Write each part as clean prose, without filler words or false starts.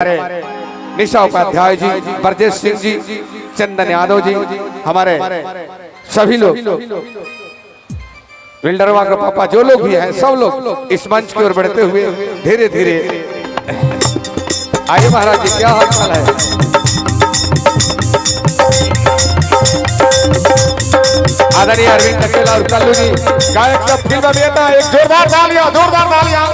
हमारे निशा उपाध्याय जी, ब्रजेश सिंह जी, चंदन यादव जी, हमारे सभी लोग बिल्डरवा का पापा जो लोग भी हैं सब लोग इस मंच की ओर बढ़ते हुए धीरे धीरे आइए। महाराज जी क्या हाल चाल है? आदरणीय अरविंद अकेला और कल्लू जी गायक सब फिल्म अभिनेता, एक जोरदार तालियां, जोरदार तालियां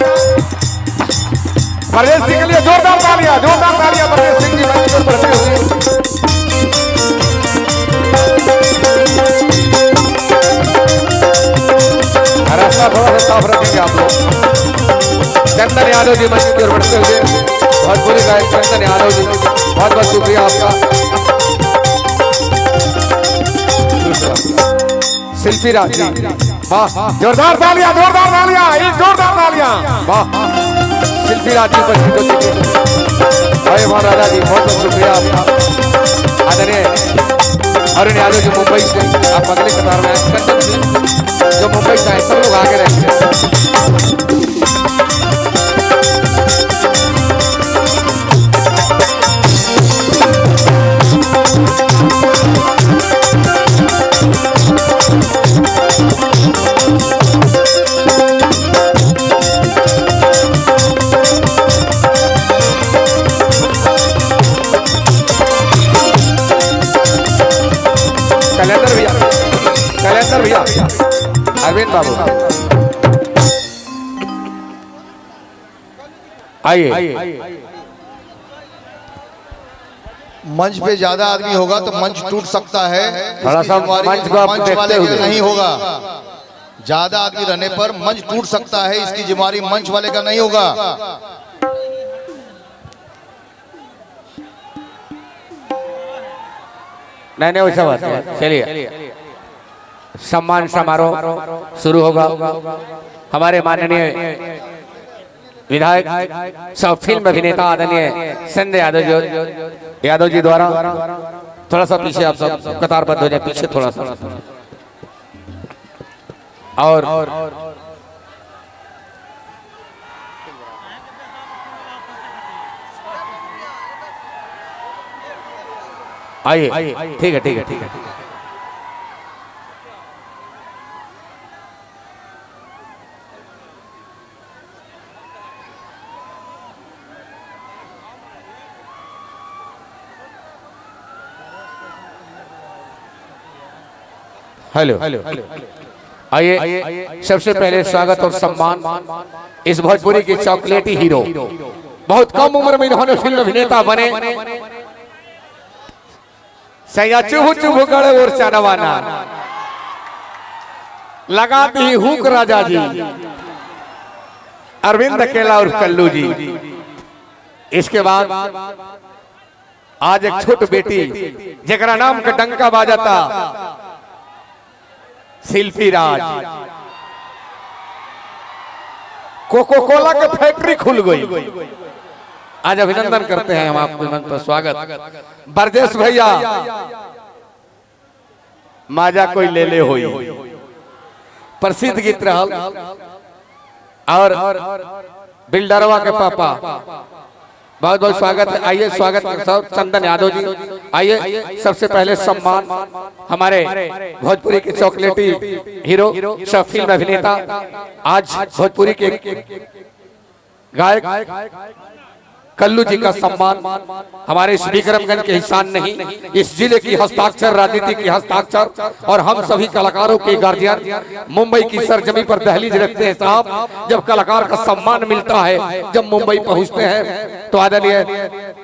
ब्रजेश सिंह के लिए, जोरदार तालियां, जोरदार तालियां ब्रजेश सिंह जी मंच पर बढ़ते हुए। रास्ता थोड़ा सा साफ रखेंगे आप लोग। चंदन यादव जी मंच की ओर बढ़ते हुए, भोजपुरी गायक चंदन यादव जी, बहुत बहुत शुक्रिया आपका। शिल्पी राज जी, वाह, जोरदार तालियां, जोरदार तालियां, जोरदार तालियां, वाह। शिल्पी राज जी महाराजा जी, बहुत बहुत शुक्रिया आपका। आदरणीय अरुण यादव जी मुंबई से, आप अगले कतार में आए। जो मुंबई से आए सब लोग आगे रहेंगे। कैलेंडर भैया, अरविंद बाबू आइए। मंच पे ज्यादा आदमी होगा तो मंच टूट सकता है, थोड़ा सा मंच को आप देखते हुए नहीं होगा। ज्यादा आदमी रहने पर मंच टूट सकता है, इसकी जिम्मेवारी मंच वाले का नहीं होगा। नहीं वैसा बात है। चलिए सम्मान समारोह शुरू होगा। हमारे माननीय विधायक सब फिल्म अभिनेता आदरणीय संजय यादव जी द्वारा थोड़ा सा पीछे, आप सब कतारबद्ध हो जाए पीछे थोड़ा सा। और आइए, ठीक है ठीक है ठीक है। हेलो, आइए। सबसे पहले स्वागत और सम्मान इस भोजपुरी की चॉकलेटी हीरो, बहुत कम उम्र में इन्होंने फिल्म अभिनेता बने। सैया चुभ चुभ गड़े और चानवाना लगाती ही हुक राजा जी, अरविंद अकेला और कल्लू जी। इसके बाद आज एक छोट बेटी जगरा नाम का डंका बाजाता, शिल्पी राज। कोको कोला की फैक्ट्री खुल गई। आज अभिनंदन करते हैं हम आपके मंच पर। स्वागत ब्रजेश भैया, माजा कोई ले ले होई प्रसिद्ध गीत रहल। और बिल्डरवा के पापा, बहुत बहुत स्वागत है। आइए स्वागत सर चंदन यादव जी। आइए सबसे पहले सम्मान हमारे भोजपुरी के चॉकलेटी हीरो, सब फिल्म अभिनेता, आज भोजपुरी के गायक कल्लू जी का सम्मान। हमारे इस विक्रमगंज के हिसान नहीं, इस जिले की हस्ताक्षर, राजनीति की हस्ताक्षर और हम सभी कलाकारों के गार्जियन मुंबई की सरजमी पर दहलीज रखते हैं साहब। जब कलाकार का सम्मान मिलता है, जब मुंबई पहुंचते हैं, तो आदरणीय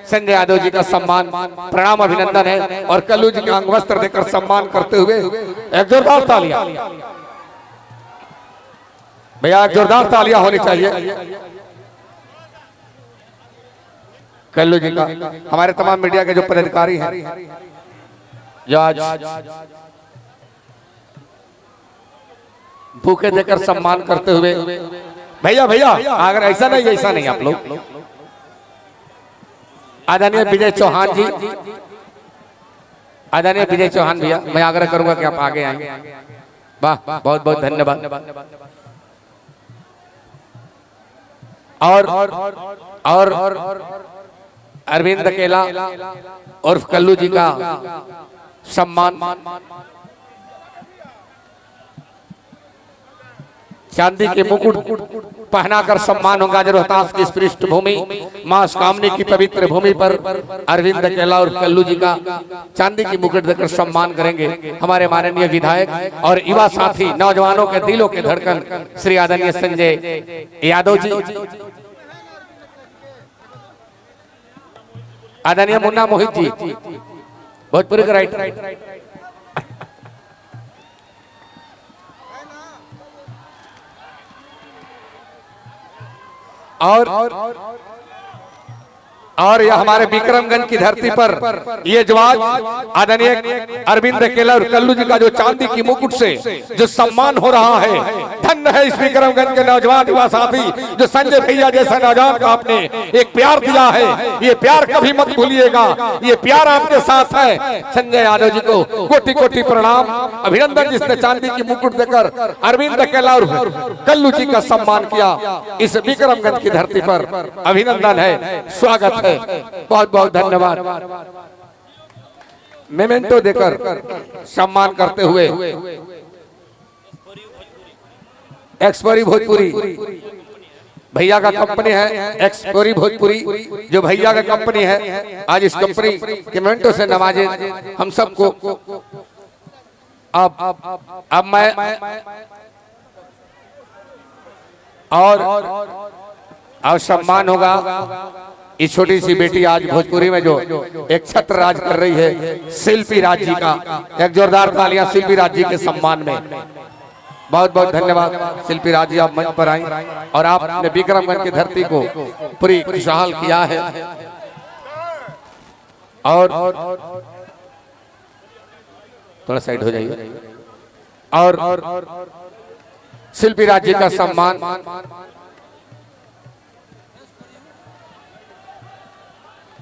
संजय यादव जी का सम्मान, प्रणाम, अभिनंदन है। और कल्लू जी का अंग वस्त्र देकर सम्मान करते हुए एक जोरदार तालियां भैया, एक जोरदार तालियां होनी चाहिए कल्लू जी का। हमारे तमाम मीडिया के जो पदाधिकारी हैं, जो आज भूखे देकर सम्मान करते हुए, भैया भैया अगर ऐसा नहीं आप लोग। आदरणीय विजय चौहान जी, आदरणीय विजय चौहान भैया, मैं आग्रह करूंगा कि आप आगे आएं। वाह, बहुत बहुत धन्यवाद। और अरविंद अकेला उर्फ कल्लू जी का सम्मान, चांदी के मुकुट पहनाकर सम्मान होगा जो रोहतास की इस पृष्ठभूमि मां कामनी की पवित्र भूमि पर अरविंद अकेला और कल्लू जी का चांदी की मुकुट देकर सम्मान करेंगे हमारे माननीय विधायक और युवा साथी नौजवानों के दिलों के धड़कन श्री आदरणीय संजय यादव जी, आदरणीय मुन्ना मोहित जी भोजपुरी का राइटर, और यह हमारे विक्रमगंज की धरती पर ये जवाब आदरणीय अरविंद अकेला और कल्लू जी का जो चांदी की मुकुट से जो सम्मान हो रहा है, धन्य है इस विक्रमगंज के नौजवान युवा साथी जो संजय भैया जैसा नौजवान को आपने एक प्यार दिया है। ये प्यार कभी मत भूलिएगा, ये प्यार आपके साथ है। संजय यादव जी को कोटि कोटि प्रणाम, अभिनंदन जिसने चांदी की मुकुट देकर अरविंद अकेला और कल्लू जी का सम्मान किया इस विक्रमगंज की धरती पर, अभिनंदन है, स्वागत है, बहुत बहुत धन्यवाद। मेमेंटो देकर सम्मान करते हुए एक्सपोरी भोजपुरी भैया का कंपनी है, एक्सपोरी भोजपुरी जो भैया का कंपनी है, आज इस कंपनी के मेमेंटो से नवाजे हम सबको। अब मैं और सम्मान होगा इस छोटी सी बेटी आज भोजपुरी में जो एक छत्र राज कर रही है, शिल्पी राज जी का एक जोरदार तालियां शिल्पी राज जी के सम्मान में। बहुत बहुत धन्यवाद शिल्पी राज जी, आप मंच पर आई और आपने विक्रमगंज की धरती को पूरी खुशहाल किया है। और थोड़ा साइड हो जाइए। और शिल्पी राज जी का सम्मान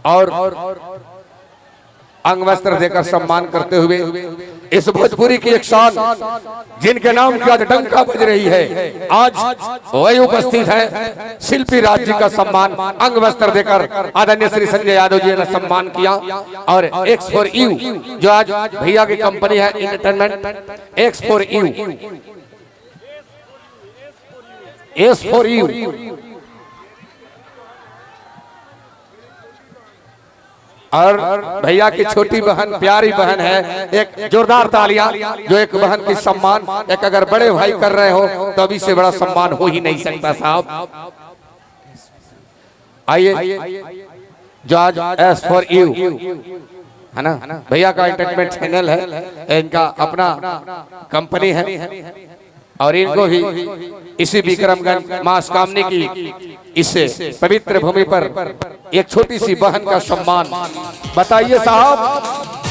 और अंग वस्त्र देकर सम्मान करते हुए इस भोजपुरी की एक शान जिनके नाम की आज डंका बज रही है, आज वही उपस्थित है। शिल्पी राज जी का सम्मान अंग वस्त्र देकर आदरणीय श्री संजय यादव जी ने सम्मान किया। और एक्स फॉर यू जो आज भैया की कंपनी है entertainment, x for you, S for you. और भैया की छोटी बहन प्यारी बहन है, एक जोरदार तालियां जो एक बहन की सम्मान एक अगर बड़े भाई कर रहे हो तो अभी से बड़ा सम्मान हो ही नहीं सकता साहब। आइए जो आज एस फॉर यू है ना, भैया का एंटरटेनमेंट चैनल है, इनका अपना कंपनी है और इनको भी इसी विक्रमगंज मां कामनी की इस पवित्र भूमि पर एक छोटी सी बहन का सम्मान। बताइए साहब,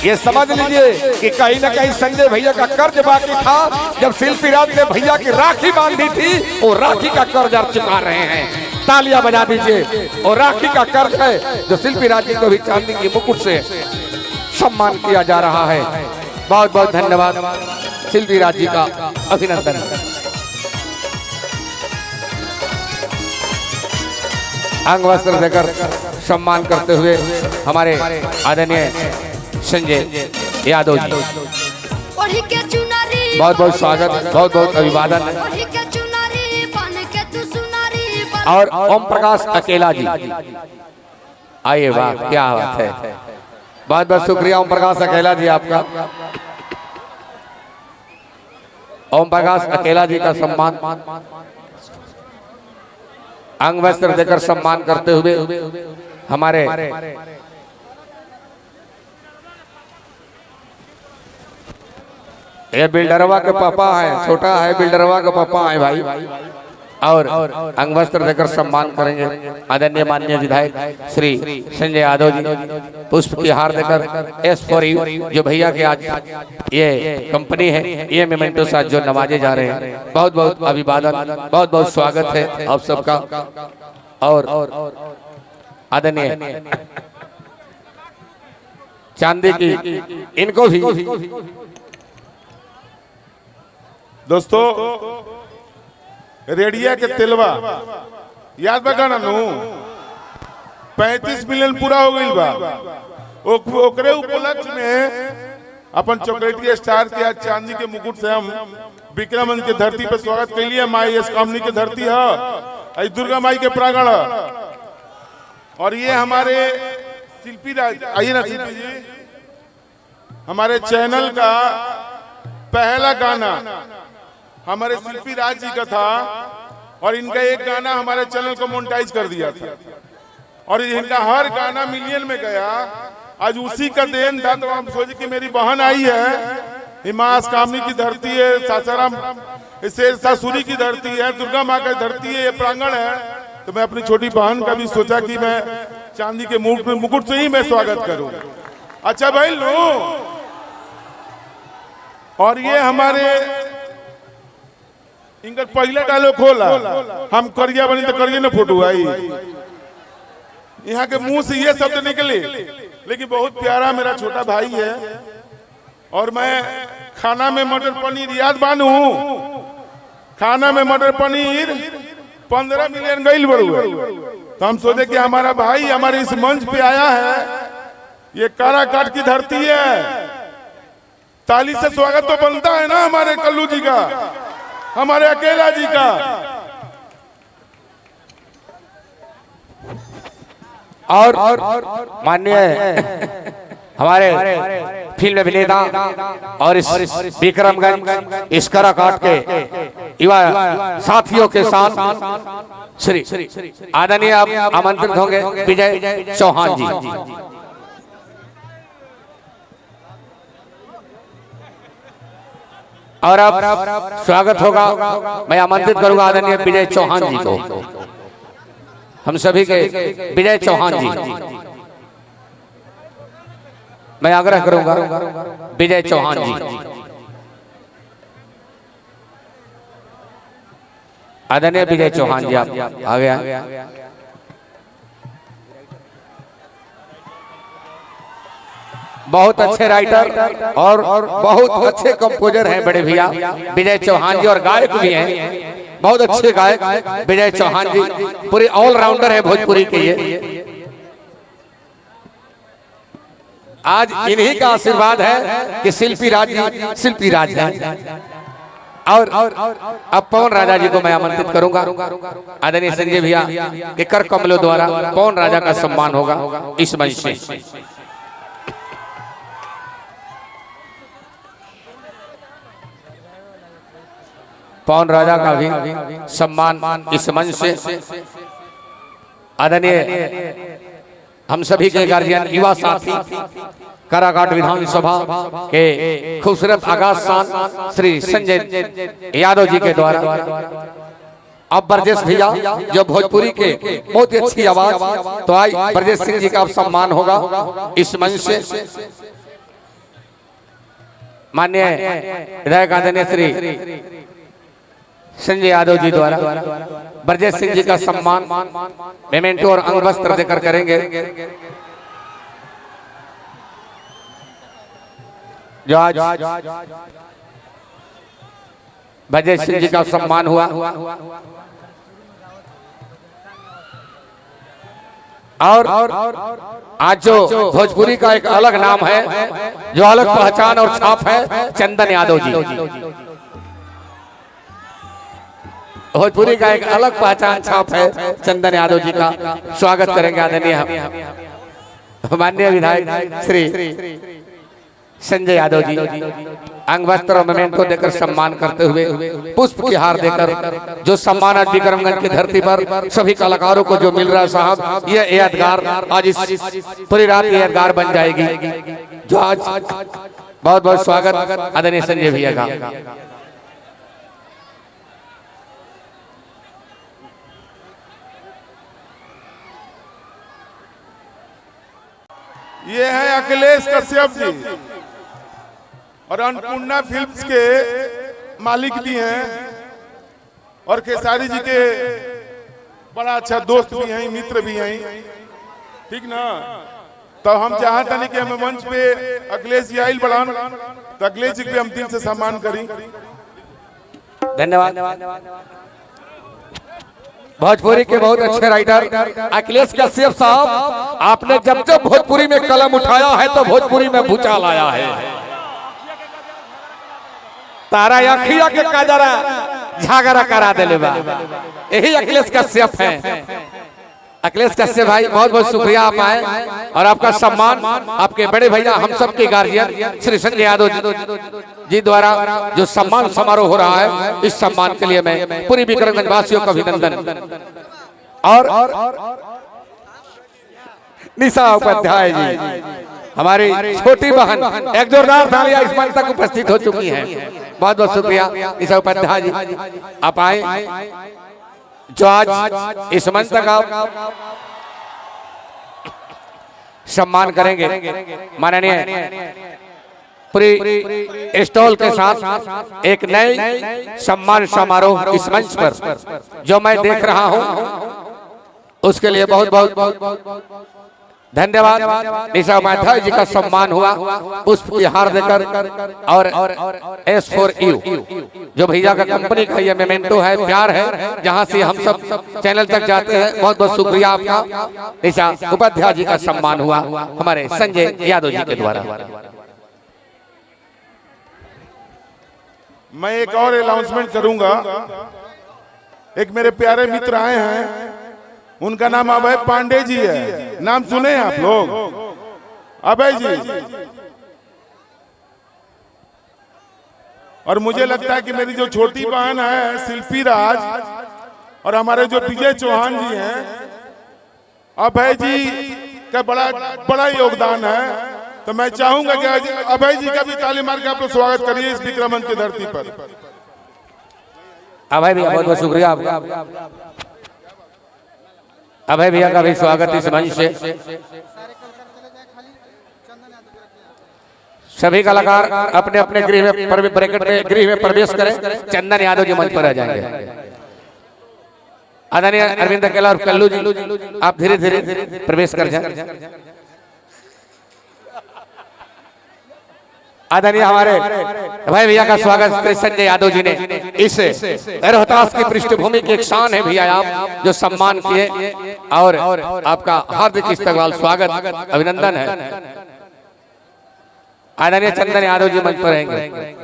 ये समझ लीजिए कि कहीं ना कहीं संजय भैया का कर्ज बाकी था। जब शिल्पी राज ने भैया की राखी बांधी थी, वो राखी का कर्ज आप चुका रहे हैं। तालियां बजा दीजिए। और राखी का कर्ज है जो शिल्पी राज जी को भी चांदी की मुकुट से सम्मान किया जा रहा है। बहुत बहुत धन्यवाद शिल्पी राज जी का, अभिनंदन। अंग वस्त्र देकर सम्मान करते हुए हमारे आदरणीय संजय यादव जी, बहुत बहुत स्वागत, बहुत बहुत अभिवादन। और ओम प्रकाश अकेला जी आइए, वाह क्या बात है, बहुत बहुत शुक्रिया ओम प्रकाश अकेला जी आपका। ओम प्रकाश अकेला जी का सम्मान अंग वस्त्र देकर सम्मान करते हुए हमारे ये बिल्डरवा के पापा है, छोटा है बिल्डरवा के पापा है भाई। और अंग वस्त्र देकर सम्मान करेंगे आदरणीय माननीय विधायक श्री संजय यादव जी। पुष्प की हार देकर एस फॉर यू जो भैया के आज ये कंपनी है, ये मेमेंटो साथ जो नवाजे जा रहे हैं, बहुत बहुत अभिवादन, बहुत बहुत स्वागत है आप सबका। और आदरणीय चांदी की इनको भी दोस्तों रेडिया के तिलवा याद बगा ना नू 35 मिलियन पूरा हो गई बा। ओकरे उपलक्ष्य में अपन चॉकलेटी स्टार के आज चांदी के मुकुट से हम विक्रमगंज के धरती पे स्वागत के लिए माई एस कामनी के धरती है, दुर्गा माई के प्रांगण। और ये हमारे शिल्पी राज, आइए ना शिल्पी जी, हमारे चैनल का पहला गाना हमारे शिल्पी राज जी का था और इनका एक गाना हमारे चैनल को मोनेटाइज कर दिया था और इनका हर गाना मिलियन में गया। आज उसी का देन था। तो हम सोचे कि मेरी बहन आई है, माँ कामनी की धरती है, सासाराम सासुरी की धरती है, दुर्गा माँ की धरती है, ये प्रांगण है। तो मैं अपनी छोटी बहन का भी सोचा कि मैं चांदी के मुकुट से ही मैं स्वागत करूं। अच्छा भाई लो, और ये हमारे इनका पहला डायलॉग खोला, हम करिया बनी तो करिए ना फोटो आई। यहाँ के मुंह से ये शब्द निकले, लेकिन बहुत प्यारा मेरा छोटा भाई है। और मैं खाना में मटर पनीर याद बानू, खाना में मटर पनीर 15 मिलियन गई बड़ू। तो हम सोचे कि हमारा भाई हमारे इस मंच पे आया है, ये काराकाट की धरती है, ताली से स्वागत तो बनता है ना हमारे कल्लू जी का, हमारे अकेला जी का। और माननीय हमारे फिल्म अभिनेता और इस विक्रमगंज इस काराकाट के युवा साथियों के साथ श्री आदरणीय आप आमंत्रित होंगे विजय चौहान जी। और अब स्वागत होगा, मैं आमंत्रित करूंगा आदरणीय विजय चौहान जी को, हम सभी के विजय चौहान जी। मैं आग्रह करूंगा विजय चौहान जी, आदरणीय विजय चौहान जी आप आ गया। बहुत अच्छे राइटर और बहुत अच्छे कंपोजर हैं बड़े भैया विजय चौहान जी, और गायक भी हैं, बहुत अच्छे गायक विजय चौहान जी, पूरे ऑलराउंडर है भोजपुरी के ये। आज इन्हीं का आशीर्वाद है कि शिल्पी राज है। और अब पवन राजा जी को मैं आमंत्रित करूंगा, आदरणीय संजय भैया के कर कमलों द्वारा पवन राजा का सम्मान होगा इस मंच से। पवन राजा का भी सम्मान इस मंच से आदरणीय हम सभी के गार्जियन युवा साथी काराकाट विधानसभा के खूबसूरत आगाज शान श्री संजय यादव जी के द्वारा अब ब्रजेश भैया जो भोजपुरी के बहुत ही अच्छी आवाज, तो आज ब्रजेश सिंह जी का अब सम्मान होगा इस मंच से। माननीय विधायक आदरणीय श्री संजय यादव जी द्वारा ब्रजेश सिंह जी का सम्मान मेमेंटो और अंग वस्त्र देकर करेंगे। जो आज ब्रजेश सिंह जी का सम्मान हुआ, और आज जो भोजपुरी का एक अलग नाम है, जो अलग पहचान और छाप है, चंदन यादव जी। भोजपुरी का एक अलग पहचान छाप है चंदन यादव जी का, स्वागत करेंगे आदरणीय माननीय विधायक श्री संजय यादव जी। अंग वस्त्र और मेमेंटो देकर सम्मान करते हुए, पुष्प की हार देकर, जो सम्मान आज विक्रमगंज की धरती पर सभी कलाकारों को जो मिल रहा है साहब, यह यादगार आज इस पूरी रात यादगार बन जाएगी। जो आज बहुत बहुत स्वागत आदरणीय संजय भैया का। ये है अखिलेश कश्यप जी और अन्नपूर्णा फिल्म्स के मालिक भी हैं और खेसारी जी के बड़ा अच्छा दोस्त भी हैं, मित्र भी हैं, ठीक ना। तो हम चाहते नहीं कि हमें मंच पे अखिलेश जी आइल बढ़ान, तो अखिलेश जी पे हम दिल से सम्मान करें। धन्यवाद। भोजपुरी के बहुत अच्छे राइटर अखिलेश कश्यप साहब, आपने जब जब भोजपुरी में कलम उठाया है तो भोजपुरी में भूचाल आया है। तारा अखिया के काजरा झागरा करा दिले बा, यही अखिलेश कश्यप है। अखिलेश कश्यप भाई बहुत बहुत शुक्रिया, आप आए और आपका सम्मान आपके बड़े भैया हम सब के गार्जियन श्री संजय यादव जी द्वारा जो सम्मान समारोह हो रहा है, इस सम्मान के लिए मैं पूरी विक्रमगंज वासियों का अभिनंदन। और निशा उपाध्याय जी हमारी छोटी बहन, एक जोरदार तालियां इस मंच तक उपस्थित हो चुकी हैं। बहुत बहुत शुक्रिया निशा उपाध्याय जी, आप आए जो आज इस मंच तक आप सम्मान करेंगे। माननीय पूरी स्टॉल के साथ एक नई सम्मान समारोह इस मंच पर जो मैं देख रहा हूं, उसके लिए बहुत बहुत धन्यवाद। निशा उपाध्याय जी का सम्मान हुआ पुष्प की हार देकर, और एस फॉर यू जो भैया का कंपनी का ये मेमेंटो है, प्यार है, जहां से हम सब चैनल तक जाते हैं। बहुत बहुत शुक्रिया आपका। निशा उपाध्याय जी का सम्मान हुआ हमारे संजय यादव जी के द्वारा। मैं एक और अनाउंसमेंट करूंगा। एक मेरे प्यारे मित्र आए हैं, उनका नाम अभय पांडे जी है। नाम सुने आप लोग? अभय जी। और मुझे लगता है कि मेरी जो छोटी बहन है शिल्पी राज और हमारे जो विजय चौहान जी हैं, अभय जी का बड़ा योगदान है। तो मैं चाहूंगा कि आज अभय जी का भी ताली मार के आप लोग स्वागत करिए इस विक्रमगंज की धरती पर। अभय भैया बहुत बहुत शुक्रिया आपका। अभय भैया का भी स्वागत इस मंच से। सभी कलाकार अपने अपने गृह में प्रवेश करें। चंदन यादव जी मंच पर आ जाएंगे। आदरणीय अरविंद अकेला और कल्लू जी, आप धीरे धीरे प्रवेश कर जाए। आदरणीय हमारे भाई भैया का स्वागत संजय यादव जी ने इस रोहतास की पृष्ठभूमि की एक शान है भैया आप जो सम्मान किए, और आपका हार्दिक इस्तकबाल स्वागत अभिनंदन है। आदरणीय चंदन यादव जी मंच पर रहेंगे।